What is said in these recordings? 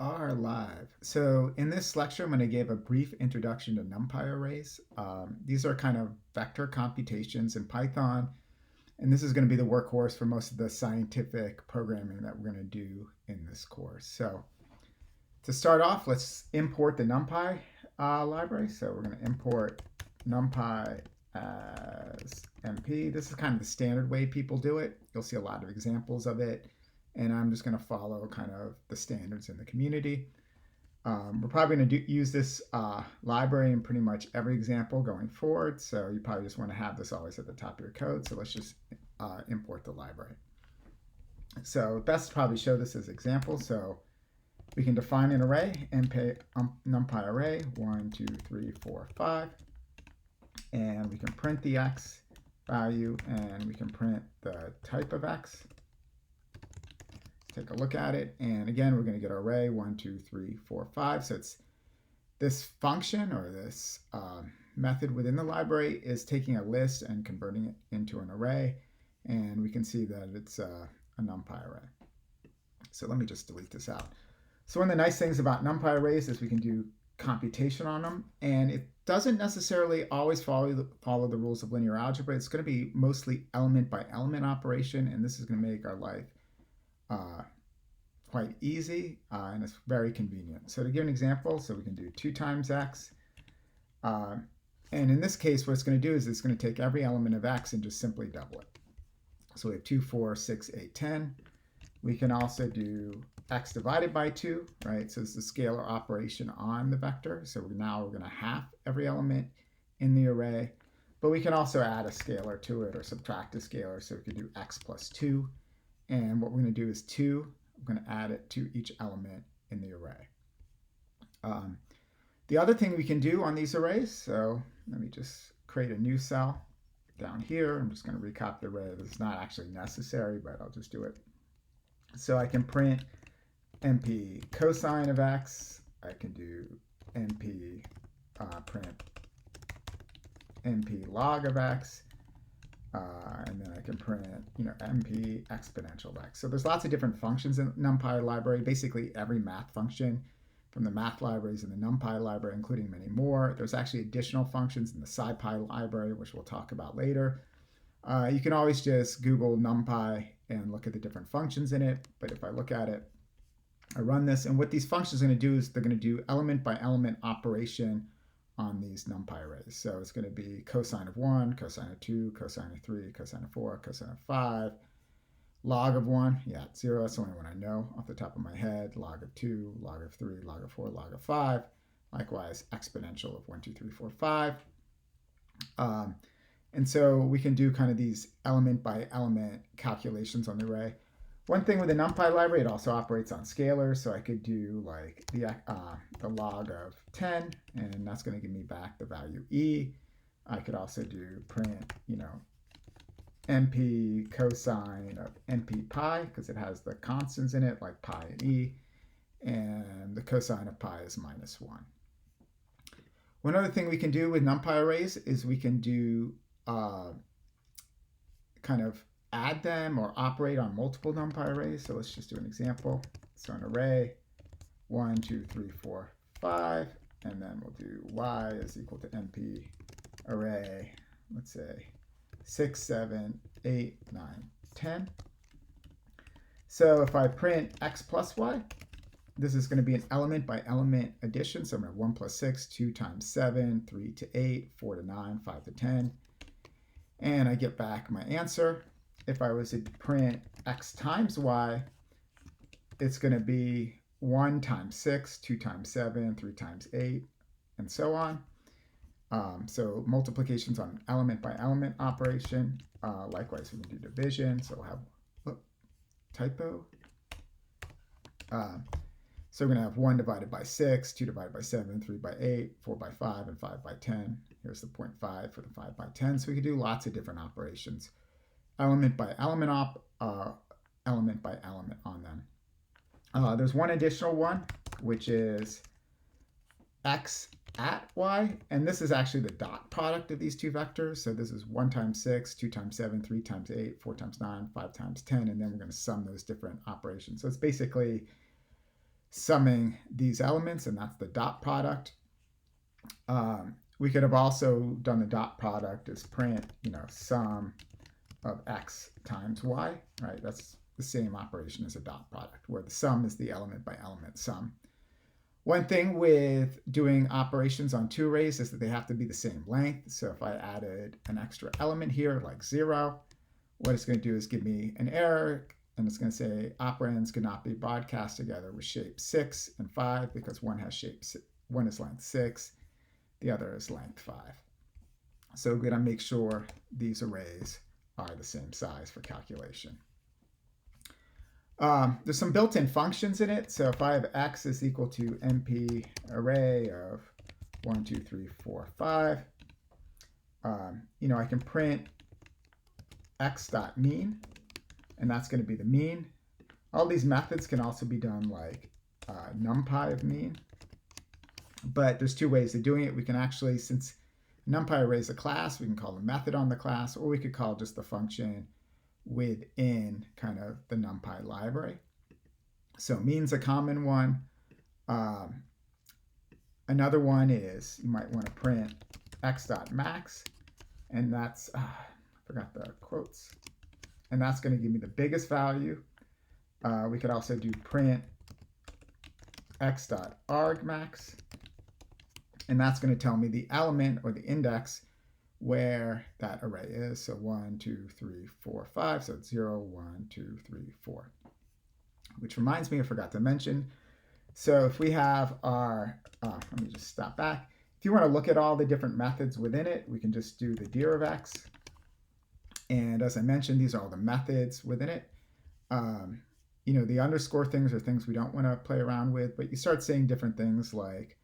are live. So in this lecture, I'm going to give a brief introduction to Numpy arrays. These are kind of vector computations in Python, and this is going to be the workhorse for most of the scientific programming that we're going to do in this course. So to start off, let's import the Numpy library. So we're going to import Numpy as MP. This is kind of the standard way people do it. You'll see a lot of examples of it, and I'm just going to follow kind of the standards in the community. We're probably going to use this library in pretty much every example going forward, so you probably just want to have this always at the top of your code. So let's just import the library. So best to probably show this as example. So we can define an array, numpy array 1, 2, 3, 4, 5, and we can print the x value, and we can print the type of x. Take a look at it, and again we're going to get our array 1, 2, 3, 4, 5. So it's this function or this method within the library is taking a list and converting it into an array, and we can see that it's a numpy array. So let me just delete this out. So one of the nice things about numpy arrays is we can do computation on them, and it doesn't necessarily always follow the rules of linear algebra. It's going to be mostly element by element operation, and this is going to make our life quite easy, and it's very convenient. So to give an example, so we can do 2 times x, and in this case what it's going to do is it's going to take every element of x and just simply double it. So we have 2, 4, 6, 8, 10. We can also do x divided by 2, right? So it's the scalar operation on the vector. So now we're going to half every element in the array, but we can also add a scalar to it or subtract a scalar. So we could do x plus 2. And what we're going to do is 2. I'm going to add it to each element in the array. The other thing we can do on these arrays, so let me just create a new cell down here. I'm just going to recopy the array. This is not actually necessary, but I'll just do it. So I can print np cosine of x. I can do np print np log of x. And then I can print, np exponential of x. So there's lots of different functions in NumPy library. Basically every math function from the math libraries in the NumPy library, including many more. There's actually additional functions in the SciPy library, which we'll talk about later. You can always just Google NumPy and look at the different functions in it. But if I look at it, I run this, and what these functions are going to do is they're going to do element by element operation on these NumPy arrays. So it's going to be cosine of 1, cosine of 2, cosine of 3, cosine of 4, cosine of 5, log of 1, yeah, 0, that's the only one I know off the top of my head, log of 2, log of 3, log of 4, log of 5, likewise exponential of 1, 2, 3, 4, 5. And so we can do kind of these element by element calculations on the array. One thing with the NumPy library, it also operates on scalars, so I could do like the log of 10, and that's going to give me back the value e. I could also do print, np cosine of np pi, because it has the constants in it, like pi and e, and the cosine of pi is -1. One other thing we can do with NumPy arrays is we can do kind of add them or operate on multiple NumPy arrays. So let's just do an example. So an array 1, 2, 3, 4, 5, and then we'll do y is equal to np array, let's say 6, 7, 8, 9, 10. So if I print x plus y, this is going to be an element by element addition. So I'm going to have 1 plus 6, 2 times 7, 3 to 8, 4 to 9, 5 to 10. And I get back my answer. If I was to print x times y, it's going to be 1 times 6, 2 times 7, 3 times 8, and so on. So multiplications on element by element operation. Likewise, we can do division. So we'll have typo. So we're going to have 1 divided by 6, 2 divided by 7, 3 by 8, 4 by 5, and 5 by 10. Here's the 0.5 for the 5 by 10. So we can do lots of different operations. Element by element element by element on them. There's one additional one, which is x at y, and this is actually the dot product of these two vectors. So this is 1 times 6, 2 times 7, 3 times 8, 4 times 9, 5 times 10, and then we're going to sum those different operations. So it's basically summing these elements, and that's the dot product. We could have also done the dot product as print, sum of x times y, right? That's the same operation as a dot product, where the sum is the element by element sum. One thing with doing operations on two arrays is that they have to be the same length. So if I added an extra element here, like 0, what it's going to do is give me an error, and it's going to say operands cannot be broadcast together with shape 6 and 5 because one is length 6, the other is length 5. So we're going to make sure these arrays are the same size for calculation. There's some built-in functions in it. So if I have x is equal to np array of 1, 2, 3, 4, 5, I can print x.mean, and that's going to be the mean. All these methods can also be done like numpy of mean, but there's two ways of doing it. We can actually, since numpy array is a class, we can call the method on the class, or we could call just the function within kind of the numpy library. So mean's a common one. Another one is you might want to print x.max, and that's, I forgot the quotes, and that's going to give me the biggest value. We could also do print x.argmax, and that's going to tell me the element or the index where that array is. So 1, 2, 3, 4, 5. So it's 0, 1, 2, 3, 4. Which reminds me, I forgot to mention. So if we have our, let me just stop back. If you want to look at all the different methods within it, we can just do the dir of x. And as I mentioned, these are all the methods within it. The underscore things are things we don't want to play around with, but you start saying different things like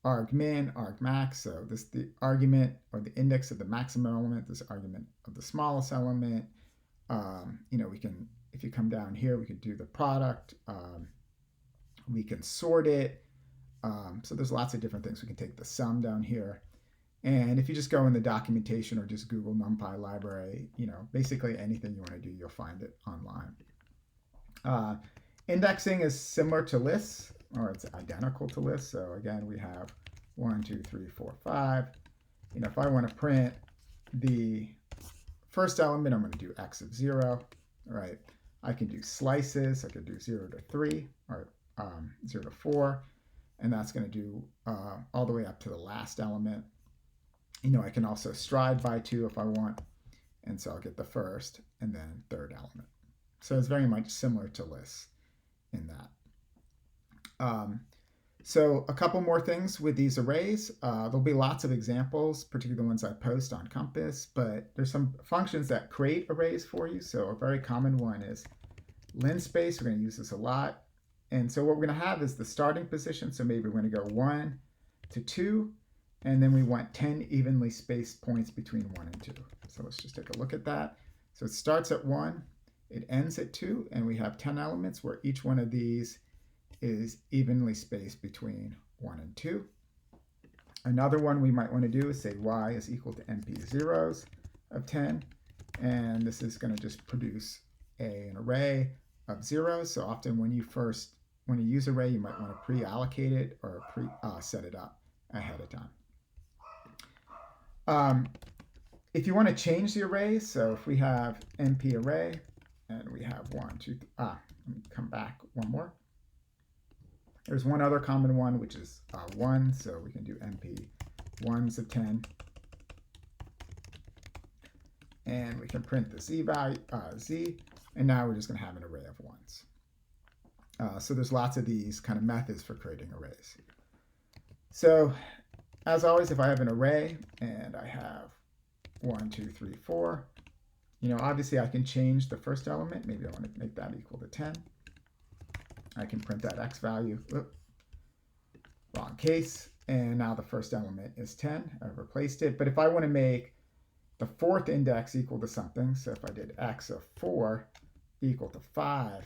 argmin, argmax. So this is the argument or the index of the maximum element, this argument of the smallest element. We can, if you come down here, we can do the product. We can sort it. So there's lots of different things. We can take the sum down here. And if you just go in the documentation or just Google NumPy library, basically anything you want to do, you'll find it online. Indexing is similar to lists, or it's identical to lists. So again, we have 1, 2, 3, 4, 5. If I want to print the first element, I'm going to do x of 0, right? I can do slices. I could do 0 to 3 or 0 to 4, and that's going to do all the way up to the last element. I can also stride by 2 if I want, and so I'll get the first and then third element. So it's very much similar to lists in that. So a couple more things with these arrays. There'll be lots of examples, particularly the ones I post on Compass, but there's some functions that create arrays for you. So a very common one is linspace. We're going to use this a lot. And so what we're going to have is the starting position. So maybe we're going to go 1 to 2, and then we want 10 evenly spaced points between 1 and 2. So let's just take a look at that. So it starts at 1, it ends at 2, and we have 10 elements where each one of these is evenly spaced between 1 and 2. Another one we might want to do is say y is equal to np zeros of 10, and this is going to just produce an array of zeros. So often when you use array, you might want to pre-allocate it or set it up ahead of time. If you want to change the array, so if we have np array and we have 1, 2, let me come back one more. There's one other common one, which is 1, so we can do np 1s of 10. And we can print the z value, z, and now we're just going to have an array of 1s. So there's lots of these kind of methods for creating arrays. So as always, if I have an array and I have 1, 2, 3, 4, obviously I can change the first element. Maybe I want to make that equal to 10. I can print that x value. Wrong case. And now the first element is 10. I've replaced it. But if I want to make the fourth index equal to something, so if I did x of 4 equal to 5,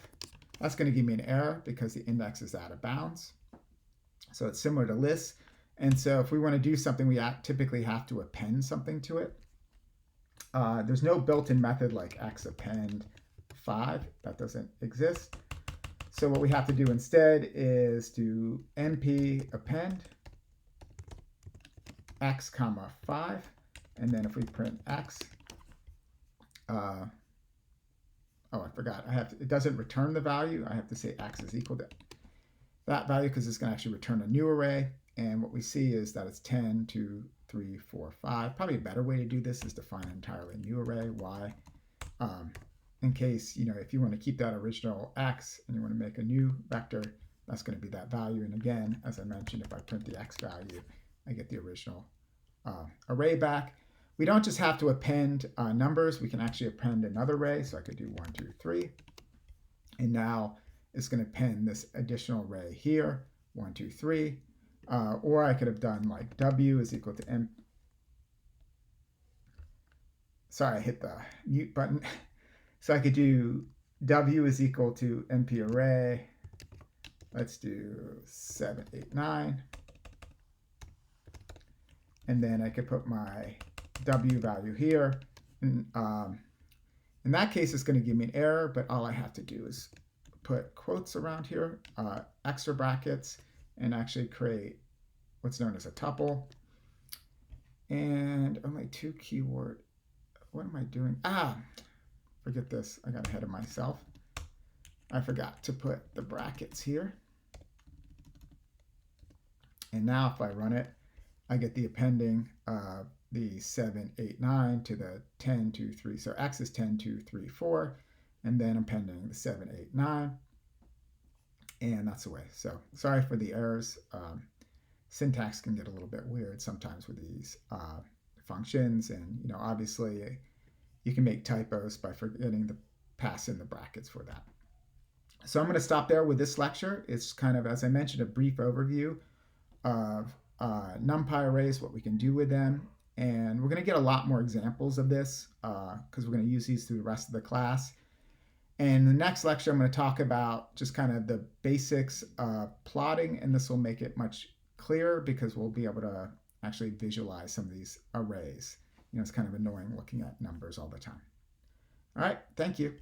that's going to give me an error because the index is out of bounds. So it's similar to lists. And so if we want to do something, we typically have to append something to it. There's no built-in method like x append 5. That doesn't exist. So what we have to do instead is do np append x comma 5, and then if we print x, oh, I forgot. It doesn't return the value. I have to say x is equal to that value because it's going to actually return a new array. And what we see is that it's 10, 2, 3, 4, 5. Probably a better way to do this is to find an entirely new array, y. In case, if you want to keep that original x and you want to make a new vector, that's going to be that value. And again, as I mentioned, if I print the x value, I get the original array back. We don't just have to append numbers. We can actually append another array. So I could do 1, 2, 3. And now it's going to append this additional array here, 1, 2, 3. Or I could have done like w is equal to m. Sorry, I hit the mute button. So I could do w is equal to np array. Let's do 7, 8, 9. And then I could put my w value here. And, in that case, it's going to give me an error, but all I have to do is put quotes around here, extra brackets, and actually create what's known as a tuple. And only 2 keyword. What am I doing? Forget this. I got ahead of myself. I forgot to put the brackets here. And now if I run it, I get the appending of the 7, 8, 9 to the 10, 2, 3. So x is 10, 2, 3, 4. And then appending the 7, 8, 9. And that's the way. So sorry for the errors. Syntax can get a little bit weird sometimes with these functions. And, obviously you can make typos by forgetting to pass in the brackets for that. So I'm going to stop there with this lecture. It's kind of, as I mentioned, a brief overview of Numpy arrays, what we can do with them. And we're going to get a lot more examples of this because we're going to use these through the rest of the class. And in the next lecture, I'm going to talk about just kind of the basics of plotting, and this will make it much clearer because we'll be able to actually visualize some of these arrays. It's kind of annoying looking at numbers all the time. All right, thank you.